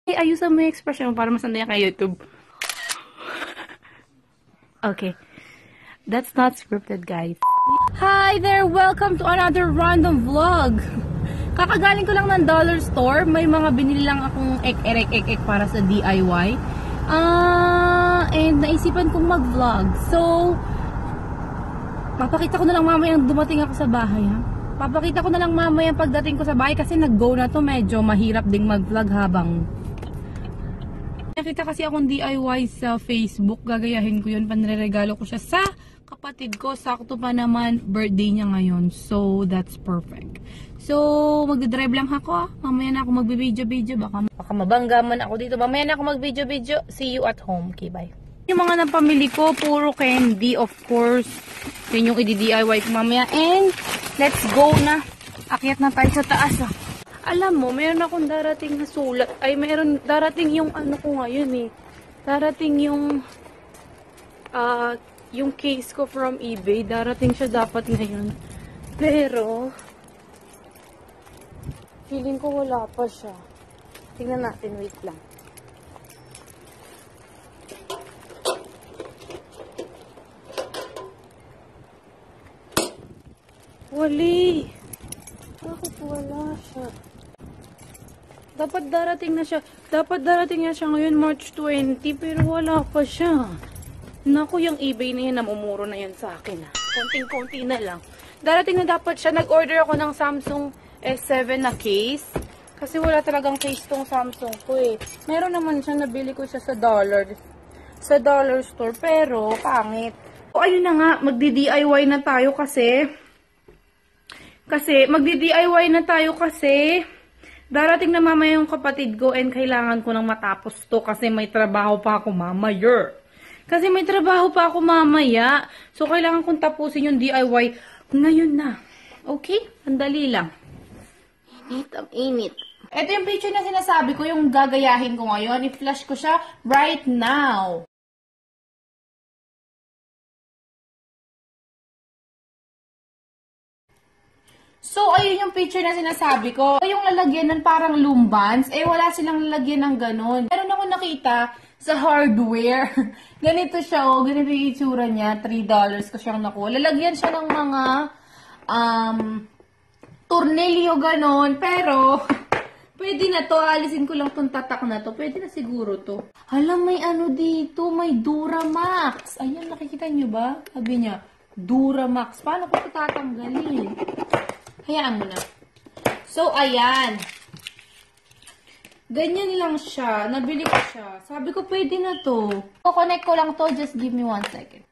Ayusan mo yung expression mo para masanda yan kay YouTube. Okay. That's not scripted, guys. Hi there! Welcome to another random vlog. Kakagaling ko lang ng dollar store. May mga binili lang akong ek para sa DIY. And naisipan kong mag-vlog. So, papakita ko na lang mamaya dumating ako sa bahay, ha? Papakita ko na lang mamaya pagdating ko sa bahay kasi nag-go na to. Medyo mahirap ding mag-vlog habang nakita kasi akong DIY sa Facebook. Gagayahin ko yun. Panreregalo ko siya sa kapatid ko. Sakto pa naman birthday niya ngayon. So, that's perfect. So, magdadrive lang ako. Mamaya na ako magbibideo-video. Baka mabangga man ako dito. Mamaya na ako magbideo-video. See you at home. Okay, bye. Yung mga napamili ko, puro candy, of course. Yun yung i-DIY ko mamaya. And, let's go na. Akyat na tayo sa taas, ah. Alam mo, meron akong darating na sulat. Ay, meron darating yung ano ko ngayon eh. Darating yung case ko from eBay. Darating siya dapat ngayon. Pero, feeling ko wala pa siya. Tingnan natin, wait lang. Wali! Bakit wala siya? Dapat darating na siya. Dapat darating na siya ngayon, March 20, pero wala pa siya. Naku, yung eBay na yan, namumuro na yan sa akin. Konting-konti na lang. Darating na dapat siya. Nag-order ako ng Samsung S7 na case. Kasi wala talagang case tong Samsung ko eh. Meron naman siya, nabili ko siya sa dollar store, pero pangit. O ayun na nga, magdi-DIY na tayo kasi magdi-DIY na tayo kasi darating na mamaya yung kapatid ko and kailangan ko nang matapos to kasi may trabaho pa ako mamaya. So, kailangan kong tapusin yung DIY ngayon na. Okay? Andali lang. Init. Ito yung picture na sinasabi ko, yung gagayahin ko ngayon. I-flash ko siya right now. So, ayun yung picture na sinasabi ko. Yung lalagyan ng parang lumbans, wala silang lalagyan ng ganun. Meron ako nakita sa hardware. Ganito siya, ganito yung itsura niya. $3 ko siyang nakuha. Lalagyan siya ng mga tornilyo ganun. Pero, pwede na to. Alisin ko lang tong tatak na to. Pwede na siguro to. Alam, may ano dito. May Duramax. Ayan, nakikita nyo ba? Sabi niya, Duramax. Paano ko ito tatanggalin? Hayaan mo na. So, ayan. Ganyan lang siya. Nabili ko siya. Sabi ko, pwede na to. Connect ko lang to. Just give me 1 second.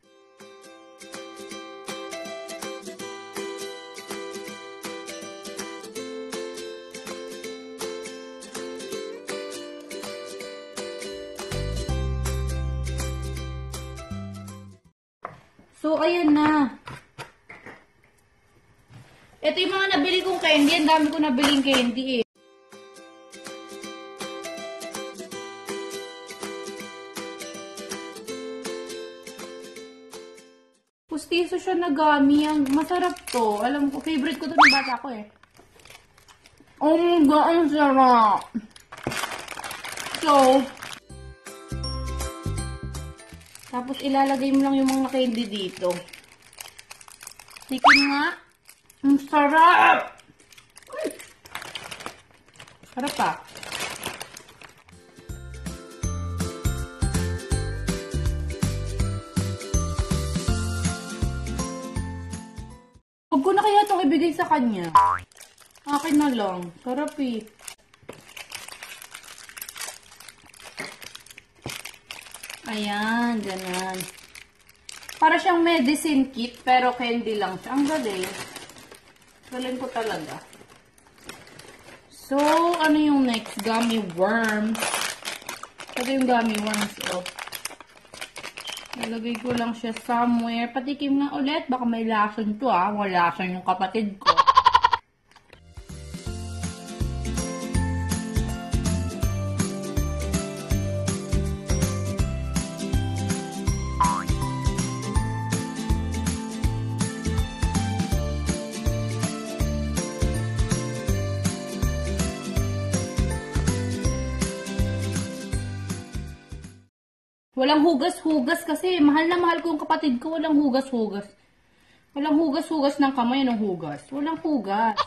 So, ayan na. Ito yung mga nabili kong candy. Ang dami ko nabiling candy eh. Pustiso siya na gummy. Masarap to. Alam ko, favorite ko to ng bata ko eh. Ang sarap. So, tapos ilalagay mo lang yung mga candy dito. Tikim nga. Ang sarap! Sarap pa. Huwag ko na kaya itong ibigay sa kanya. Akin na lang. Sarap eh. Ayan, ganyan. Para siyang medicine kit, pero candy lang siya. Ang galing. Galing ko talaga. So, ano yung next? Gummy worms. Ito yung gummy worms, oh. Nalagay ko lang siya somewhere. Patikim nga ulit. Baka may lason to, ah. Wala lason yung kapatid ko. Walang hugas-hugas kasi. Mahal na mahal ko yung kapatid ko. Walang hugas-hugas. Walang hugas-hugas ng kamay ng hugas. Walang hugas.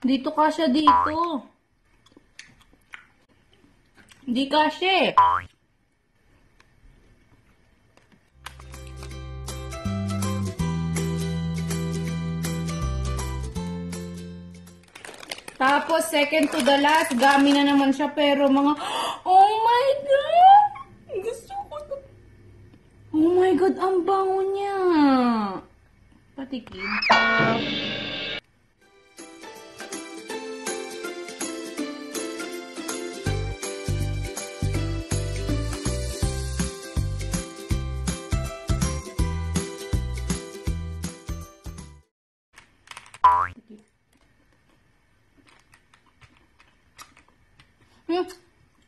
Dito kasya dito. Hindi kasya. Tapos, second to the last, gami na naman siya, pero mga, oh my God! Gusto ko to. Oh my God, ang bango niya. Patikim.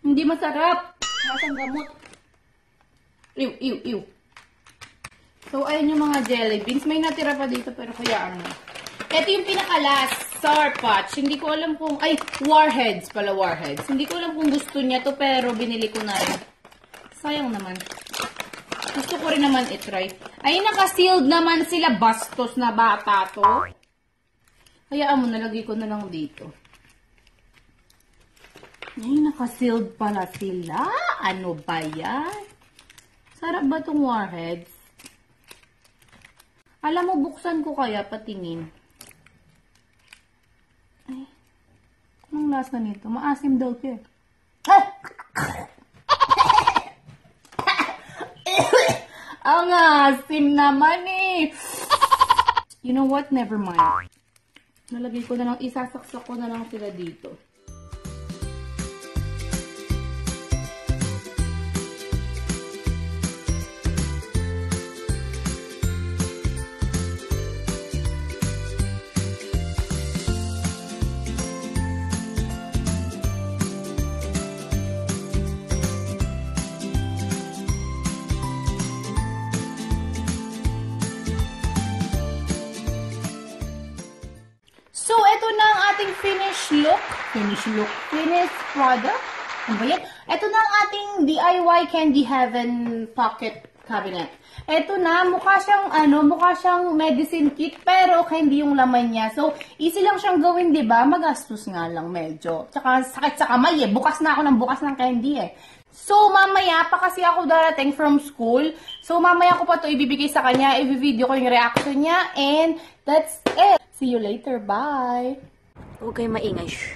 Hindi masarap. Masang gamot. Ew, ew, ew. So, ayun yung mga jelly beans. May natira pa dito, pero hayaan mo. Ito yung pinaka-last. Sour Patch. Hindi ko alam kung... Ay, Warheads pala, Warheads. Hindi ko alam kung gusto niya to, pero binili ko na rin. Sayang naman. Gusto ko rin naman itry. Ay, naka-sealed naman sila. Bastos na bata to. Hayaan mo, nalagay ko na lang dito. Ay, naka-sealed pala sila. Ano ba yan? Sarap ba itong Warheads? Alam mo, buksan ko kaya patingin. Ay, anong lasa nito? Maasim daw siya. Ang asim naman eh. You know what? Never mind. Nalagay ko na lang, isasaksak ko na lang sila dito. So, ito na ang ating finished product. Ano ba yan? Ito na ang ating DIY Candy Heaven Pocket Cabinet. Ito na, mukha siyang medicine kit, pero hindi yung laman niya. So, easy lang siyang gawin, di ba? Magastos nga lang medyo. Tsaka sakit sa kamay eh. Bukas na ako ng bukas ng candy eh. So, mamaya pa kasi ako darating from school. So, mamaya ko pa to ibibigay sa kanya. I-video ko yung reaction niya. And that's it. See you later. Bye! Huwag kayo maingay. Shh.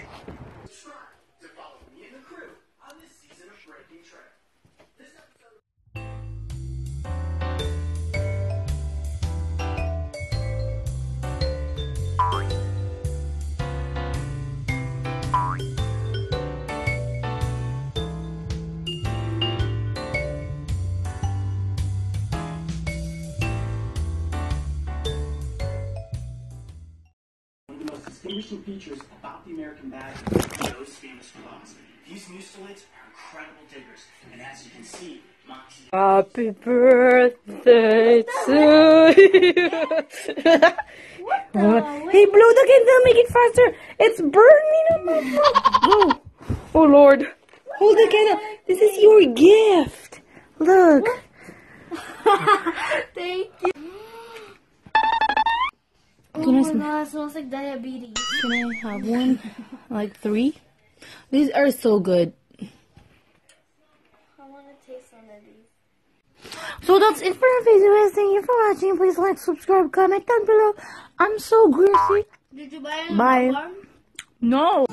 Distinguishing features about the American bag are those famous claws. These mucilage are incredible diggers, and as you can see, Moxie. Happy birthday to you. Hey, blow the candle, make it faster. It's burning on my mouth. Oh. Oh, Lord. Hold the candle. This is your gift. Look. Thank you. Oh my god, it smells like diabetes. Can I have one? Like 3? These are so good. I want to taste one of these. So that's it for our video. Thank you for watching. Please like, subscribe, comment down below. I'm so greasy. Did you buy it? Bye. Popcorn? No.